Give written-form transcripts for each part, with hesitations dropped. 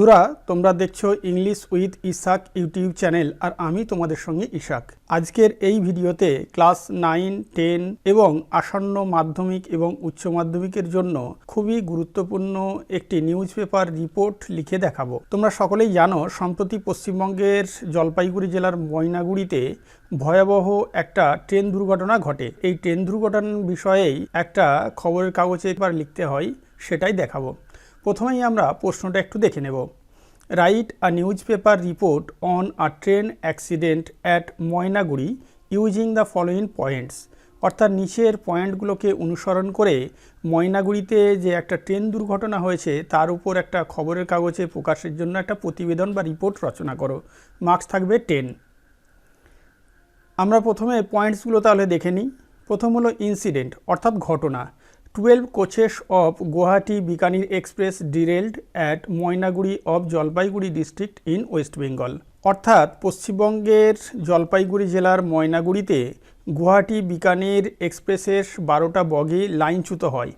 বন্ধুরা তোমরা দেখছো English with Ishaq YouTube channel আর আমি তোমাদের সঙ্গে ইশাক। আজকের এই ভিডিওতে ক্লাস 9, 10 এবং আসন্ন মাধ্যমিক এবং উচ্চ মাধ্যমিকের জন্য খুবই গুরুত্বপূর্ণ একটি নিউজ পেপার রিপোর্ট লিখে দেখাবো। তোমরা সকলেই জানো সম্প্রতি পশ্চিমবঙ্গের জলপাইগুড়ি জেলার ময়নাগুড়িতে ভয়াবহ একটা ট্রেন দুর্ঘটনা ঘটে। এই ট্রেন দুর্ঘটনার বিষয়েই একটা খবরের কাগজে একবার লিখতে হয়, সেটাই দেখাবো। প্রথমেই আমরা প্রশ্নটা একটু দেখে নেব। Write a news paper report on a train accident at Maynaguri using the following points. অর্থাৎ নিচের পয়েন্টগুলোকে অনুসরণ করে ময়নাগুড়িতে যে একটা ট্রেন দুর্ঘটনা হয়েছে তার উপর একটা খবরের কাগজে প্রকাশের জন্য একটা প্রতিবেদন বা রিপোর্ট রচনা করো। মার্কস থাকবে 10। আমরা প্রথমে পয়েন্টসগুলো তাহলে দেখে নিই। প্রথম হলো ইনসিডেন্ট অর্থাৎ ঘটনা। 12 coaches of Guwahati-Bikaner Express derailed at Maynaguri of Jalpaiguri district in West Bengal. অর্থাৎ পশ্চিমবঙ্গের জলপাইগুড়ি জেলার ময়নাগুড়িতে গুয়াহাটি বিকানের এক্সপ্রেসের 12টা বগি লাইনচ্যুত হয়।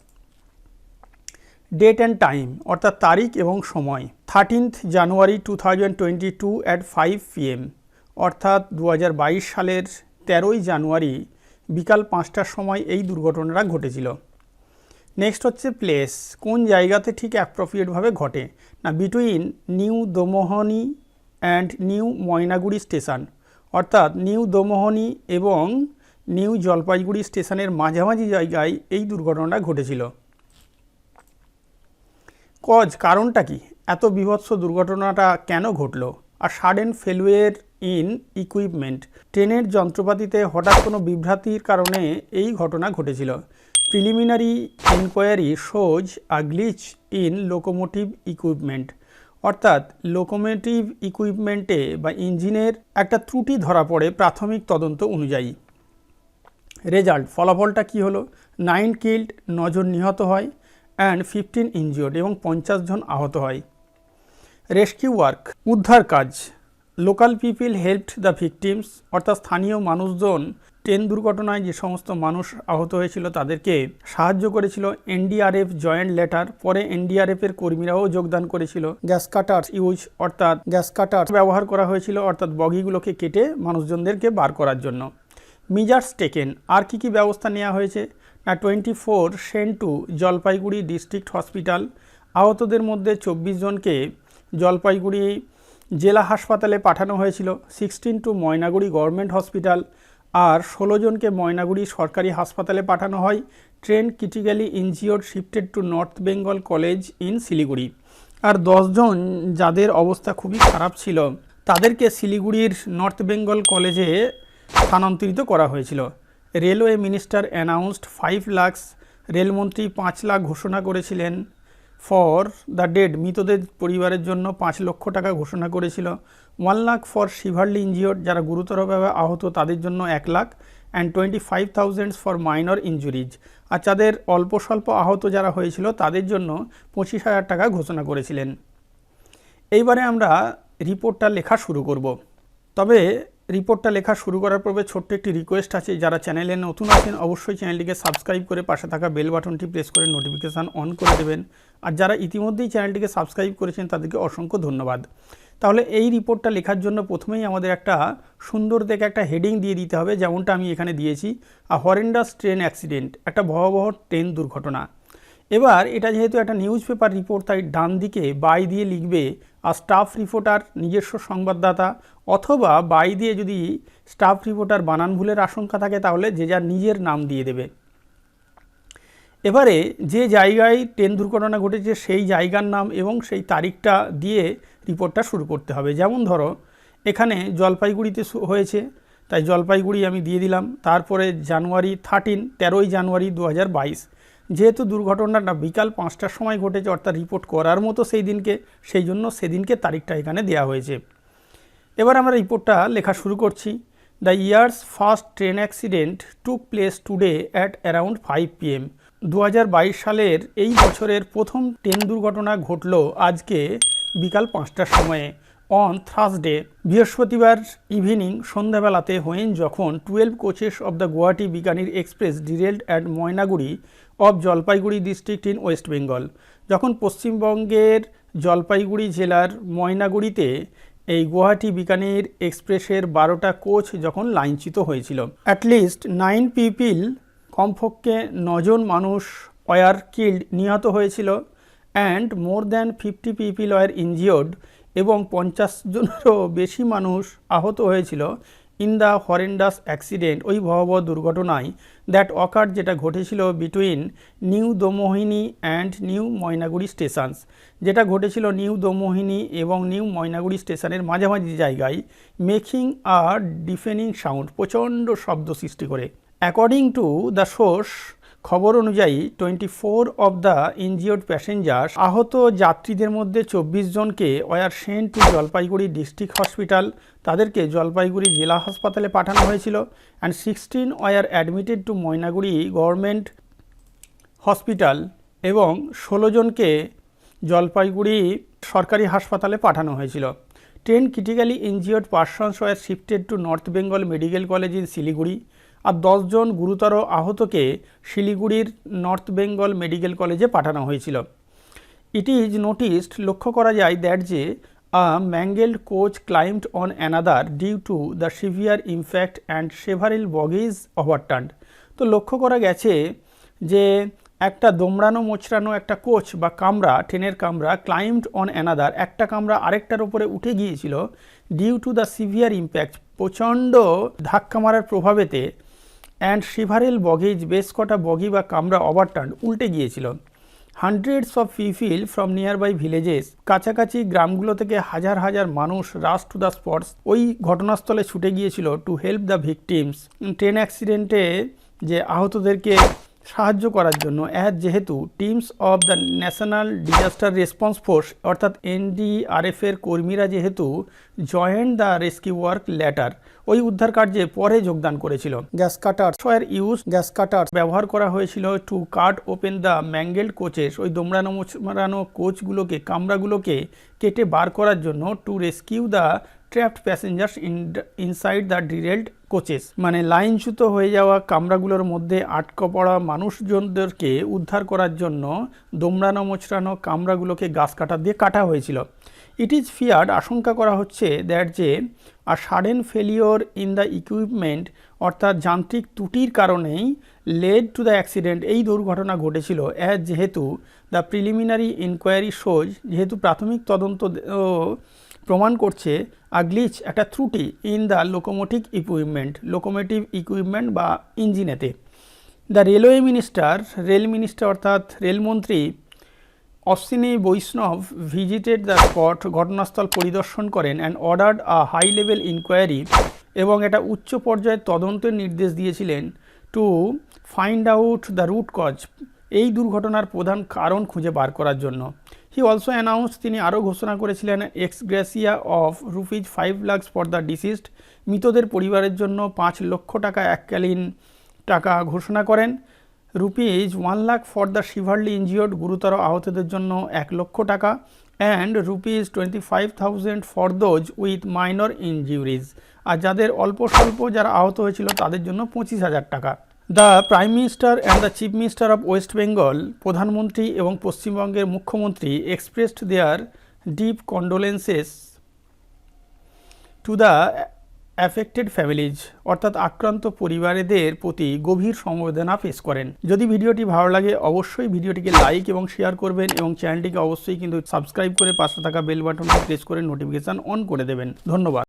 ডেট অ্যান্ড টাইম অর্থাৎ তারিখ এবং সময় 13th January 2022 at 5 PM। অর্থাৎ 2022 সালের 13ই জানুয়ারি বিকাল 5টার সময় এই দুর্ঘটনাটা ঘটেছিল। নেক্সট হচ্ছে প্লেস, কোন জায়গাতে ঠিক অ্যাপ্রোপ্রিয়েটভাবে ঘটে না, between new Domohani and new Maynaguri station. অর্থাৎ নিউ দোমোহনি এবং নিউ জলপাইগুড়ি স্টেশনের মাঝামাঝি জায়গায় এই দুর্ঘটনাটা ঘটেছিল। কারণটা কি, এত বীভৎস দুর্ঘটনাটা কেন ঘটলো? আর সাডেন ফেলুয়ার ইন ইকুইপমেন্ট, ট্রেনের যন্ত্রপাতিতে হঠাৎ কোনো বিভ্রান্তির কারণে এই ঘটনা ঘটেছিল। Preliminary inquiry shows a glitch in locomotive equipment. অর্থাৎ লোকোমোটিভ ইকুইপমেন্টে বা ইঞ্জিনের একটা ত্রুটি ধরা পড়ে প্রাথমিক তদন্ত অনুযায়ী। রেজাল্ট, ফলাফলটা কি হলো? 9 কিল্ড, 9 জন নিহত হয়, অ্যান্ড 15 ইনজিওর্ড এবং 50 জন আহত হয়। রেস্কিউ ওয়ার্ক, উদ্ধার কাজ। Local people helped the victims. অর্থাৎ স্থানীয় মানুষজন ট্রেন দুর্ঘটনায় যে সমস্ত মানুষ আহত হয়েছিল তাদেরকে সাহায্য করেছিল। এনডিআরএফ জয়েন্ট লেটার, পরে এনডিআরএফের কর্মীরাও যোগদান করেছিল। গ্যাস কাটার ইউজ, অর্থাৎ গ্যাস কাটার ব্যবহার করা হয়েছিল, অর্থাৎ বগিগুলোকে কেটে মানুষজনদেরকে বার করার জন্য। মিজার্স টেকেন, আর কি কি ব্যবস্থা নেওয়া হয়েছে না, 24 sent to Jalpaiguri district hospital. আহতদের মধ্যে 24 জনকে জলপাইগুড়ি জেলা হাসপাতালে পাঠানো হয়েছিল। 16 টু ময়নাগুড়ি গভর্নমেন্ট হসপিটাল, আর 16 জনকে ময়নাগুড়ি সরকারি হাসপাতালে পাঠানো হয়। Ten critically injured shifted to North Bengal college in Siliguri. আর 10 জন যাদের অবস্থা খুবই খারাপ ছিল তাদেরকে শিলিগুড়ির নর্থ বেঙ্গল কলেজে স্থানান্তরিত করা হয়েছিল। রেলওয়ে মিনিস্টার অ্যানাউন্সড 5 লাখ, রেলমন্ত্রী 5 লাখ ঘোষণা করেছিলেন। ফর দ্য ডেড, মৃতদের পরিবারের জন্য 5 লক্ষ টাকা ঘোষণা করেছিল। 1 লাখ ফর সিভারলি ইনজিওর্ড, যারা গুরুতরভাবে আহত তাদের জন্য 1 lakh, and 25,000 for minor injuries. আর যাদের অল্প স্বল্প আহত যারা হয়েছিল তাদের জন্য 25,000 টাকা ঘোষণা করেছিলেন। এইবারে আমরা রিপোর্টটা লেখা শুরু করব। তবে রিপোর্টটা লেখা শুরু করার পূর্বে ছোট্ট একটি রিকোয়েস্ট আছে, যারা চ্যানেলে নতুন আছেন অবশ্যই চ্যানেলটিকে সাবস্ক্রাইব করে পাশে থাকা বেল বাটনটি প্রেস করে নোটিফিকেশান অন করে দেবেন। আর যারা ইতিমধ্যেই চ্যানেলটিকে সাবস্ক্রাইব করেছেন তাদেরকে অসংখ্য ধন্যবাদ। তাহলে এই রিপোর্টটা লেখার জন্য প্রথমেই আমাদের একটা সুন্দর দেখে একটা হেডিং দিয়ে দিতে হবে, যেমনটা আমি এখানে দিয়েছি, আ হরেন্ডাস ট্রেন অ্যাক্সিডেন্ট, একটা ভয়াবহ ট্রেন দুর্ঘটনা। এবার এটা যেহেতু একটা নিউজ পেপার রিপোর্ট তাই ডান দিকে বাই দিয়ে লিখবে আর স্টাফ রিপোর্টার, নিজস্ব সংবাদদাতা, অথবা বাই দিয়ে যদি স্টাফ রিপোর্টার বানান ভুলের আশঙ্কা থাকে তাহলে যে যার নিজের নাম দিয়ে দেবে। এবারে যে জায়গায় ট্রেন দুর্ঘটনা ঘটেছে সেই জায়গার নাম এবং সেই তারিখটা দিয়ে রিপোর্টটা শুরু করতে হবে। যেমন ধরো এখানে জলপাইগুড়িতে হয়েছে তাই জলপাইগুড়ি আমি দিয়ে দিলাম। তারপরে জানুয়ারি 13ই জানুয়ারি 2022। যেহেতু দুর্ঘটনাটা বিকাল 5টার সময় ঘটেছে অর্থাৎ রিপোর্ট করার মতো সেই দিনকে, সেই জন্য সেদিনকে তারিখটা এখানে দেওয়া হয়েছে। এবার আমরা রিপোর্টটা লেখা শুরু করছি। The years first train accident took place today at around 5 PM। 2022 সালের এই বছরের প্রথম ট্রেন দুর্ঘটনা ঘটল আজকে বিকাল 5টার সময়ে। অন থার্সডে, বৃহস্পতিবার ইভিনিং, সন্ধ্যাবেলাতে, হোয়েন যখন 12 coaches of the Guwahati Bikaner express derailed at Maynaguri of Jalpaiguri district in West Bengal, যখন পশ্চিমবঙ্গের জলপাইগুড়ি জেলার ময়নাগুড়িতে এই গুয়াহাটি বিকানির এক্সপ্রেসের 12টা কোচ যখন লাইনচ্যুত হয়েছিল। অ্যাটলিস্ট 9 পিপল, কমপক্ষে 9 জন মানুষ ওয়ার কিল্ড, নিহত হয়েছিল, and more than 50 people were injured, এবং 50 জনেরও বেশি মানুষ আহত হয়েছিল ইন দ্য হরেন্ডাস অ্যাক্সিডেন্ট, ওই ভয়াবহ দুর্ঘটনায় দ্যাট অকার, যেটা ঘটেছিল between new Domohani and new Maynaguri stations, যেটা ঘটেছিল নিউ দোমোহিনী এবং নিউ ময়নাগুড়ি স্টেশনের মাঝামাঝি জায়গায়, মেকিং আ ডিফেনিং সাউন্ড, প্রচণ্ড শব্দ সৃষ্টি করে। অ্যাকর্ডিং টু দ্য সোর্স, খবর অনুযায়ী 24 অফ দ্য ইনজিওর্ড প্যাসেঞ্জার্স, আহত যাত্রীদের মধ্যে 24 জনকে were sent to Jalpaiguri district hospital, তাদেরকে জলপাইগুড়ি জেলা হাসপাতালে পাঠানো হয়েছিল, and 16 were admitted to Maynaguri government hospital, এবং 16 জনকে জলপাইগুড়ি সরকারি হাসপাতালে পাঠানো হয়েছিল। 10 critically injured persons were shifted to North Bengal medical college in Siliguri, আর 10 জন গুরুতর আহতকে শিলিগুড়ির নর্থ বেঙ্গল মেডিকেল কলেজে পাঠানো হয়েছিল। ইট ইজ নোটিসড, লক্ষ্য করা যায়, দ্যাট যে a mangled coach climbed on another due to the severe impact and several bogies overturned. তো লক্ষ্য করা গেছে যে একটা দোমড়ানো মোচড়ানো একটা কোচ বা কামরা, ট্রেনের কামরা, ক্লাইম্বড অন অ্যানাদার, একটা কামরা আরেকটার উপরে উঠে গিয়েছিল, due to the severe impact, প্রচণ্ড ধাক্কা মারার প্রভাবেতে, অ্যান্ড সিভারেল বগিজ, বেশ কটা বগি বা কামরা ওভারটার্ন, উল্টে গিয়েছিল। Hundreds of people from nearby villages, কাছাকাছি গ্রামগুলো থেকে হাজার হাজার মানুষ রাশ টু দ্য স্পটস, ওই ঘটনাস্থলে ছুটে গিয়েছিল, to help the victims, train অ্যাক্সিডেন্টে যে আহতদেরকে সাহায্য করার জন্য। যেহেতু teams of the national disaster response force, অর্থাৎ NDRF এর কর্মীরা যেহেতু joined the rescue work later, ওই উদ্ধার কার্যে পরে যোগদান করেছিল। Gas cutter were use, gas cutter ব্যবহার করা হয়েছিল to cut open the mangled coaches, ওই দোমড়ানো মোচড়ানো কোচগুলোকে, কামরাগুলোকে কেটে বার করার জন্য, to rescue the trapped passengers inside the derailed coaches, মানে লাইনচ্যুত হয়ে যাওয়া কামরাগুলোর মধ্যে আটকা পড়া মানুষজনদেরকে উদ্ধার করার জন্য দোমড়ানো মোচড়ানো কামরাগুলোকে গাছ কাটার দিয়ে কাটা হয়েছিল। ইট ইজ ফিয়ার্ড, আশঙ্কা করা হচ্ছে, দ্যাট যে আর sudden failure in the equipment, অর্থাৎ যান্ত্রিক ত্রুটির কারণেই লেড টু দ্য অ্যাক্সিডেন্ট, এই দুর্ঘটনা ঘটেছিল। যেহেতু দ্য প্রিলিমিনারি ইনকোয়ারি শোজ, যেহেতু প্রাথমিক তদন্ত প্রমাণ করছে, গ্লিচ, একটা ত্রুটি, ইন দ্য লোকোমোটিভ ইকুইপমেন্ট বা ইঞ্জিনেতে। The railway minister, rail minister অর্থাৎ রেলমন্ত্রী অশ্বিনী বৈষ্ণব ভিজিটেড দ্য স্পট, ঘটনাস্থল পরিদর্শন করেন, and ordered a high level inquiry, এবং একটা উচ্চ পর্যায়ের তদন্তের নির্দেশ দিয়েছিলেন, to find out the root cause, এই দুর্ঘটনার প্রধান কারণ খুঁজে বার করার জন্য। হি অলসো অ্যানাউন্স, তিনি আরও ঘোষণা করেছিলেন, ex gratia of ₹5 lakh for the deceased, মৃতদের পরিবারের জন্য 5 লক্ষ টাকা এককালীন টাকা ঘোষণা করেন। ₹1 lakh for the severely injured, গুরুতর আহতদের জন্য 1 লক্ষ টাকা, and ₹25,000 for those with minor injuries, আর যাদের অল্প স্বল্প যারা আহত হয়েছিল তাদের জন্য 25,000 টাকা। The prime minister and the chief minister of West Bengal, প্রধানমন্ত্রী এবং পশ্চিমবঙ্গের মুখ্যমন্ত্রী, expressed their deep condolences to the affected families, অর্থাৎ আক্রান্ত পরিবারদের প্রতি গভীর সমবেদনা পেশ করেন। যদি ভিডিওটি ভালো লাগে অবশ্যই ভিডিওটিকে লাইক এবং শেয়ার করবেন, এবং চ্যানেলটিকে অবশ্যই কিন্তু সাবস্ক্রাইব করে পাশে থাকা বেল বাটনটি প্রেস করে নোটিফিকেশান অন করে দেবেন। ধন্যবাদ।